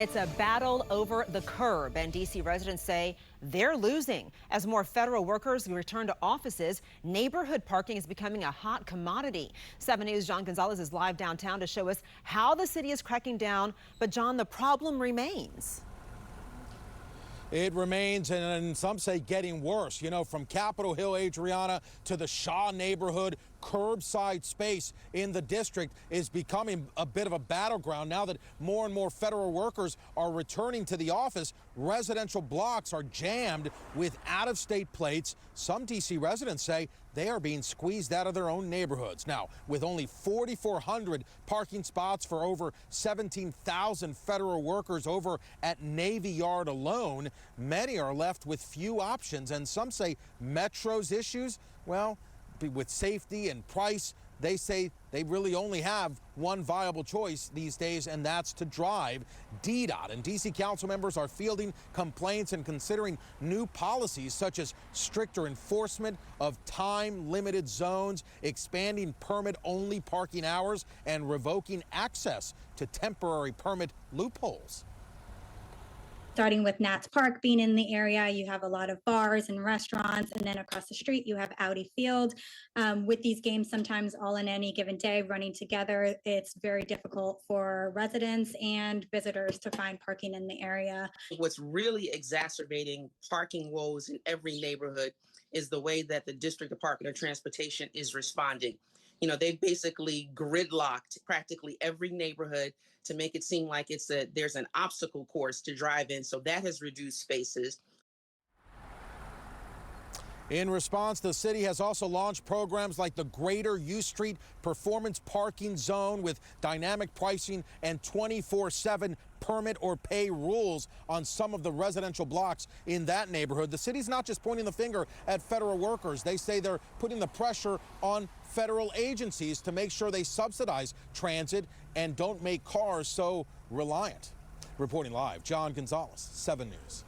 It's a battle over the curb, and D.C. residents say they're losing. As more federal workers return to offices, neighborhood parking is becoming a hot commodity. 7 News' John Gonzalez is live downtown to show us how the city is cracking down. But, John, the problem remains. It remains, and some say getting worse. You know, from Capitol Hill, Adriana, to the Shaw neighborhood, curbside space in the district is becoming a bit of a battleground. Now that more and more federal workers are returning to the office, residential blocks are jammed with out-of-state plates. Some D.C. residents say they are being squeezed out of their own neighborhoods. Now, with only 4,400 parking spots for over 17,000 federal workers over at Navy Yard alone, many are left with few options. And some say Metro's issues, well, with safety and price, they say they really only have one viable choice these days, and that's to drive. DDOT and D.C. council members are fielding complaints and considering new policies such as stricter enforcement of time-limited zones, expanding permit-only parking hours, and revoking access to temporary permit loopholes. Starting with Nats Park being in the area, you have a lot of bars and restaurants, and then across the street you have Audi Field. With these games sometimes all in any given day running together, it's very difficult for residents and visitors to find parking in the area. What's really exacerbating parking woes in every neighborhood is the way that the District Department of Transportation is responding. You know, they've basically gridlocked practically every neighborhood to make it seem like there's an obstacle course to drive in. So that has reduced spaces. In response, the city has also launched programs like the Greater U Street Performance Parking Zone with dynamic pricing and 24/7 permit or pay rules on some of the residential blocks in that neighborhood. The city's not just pointing the finger at federal workers. They say they're putting the pressure on federal agencies to make sure they subsidize transit and don't make cars so reliant. Reporting live, John Gonzalez, 7 News.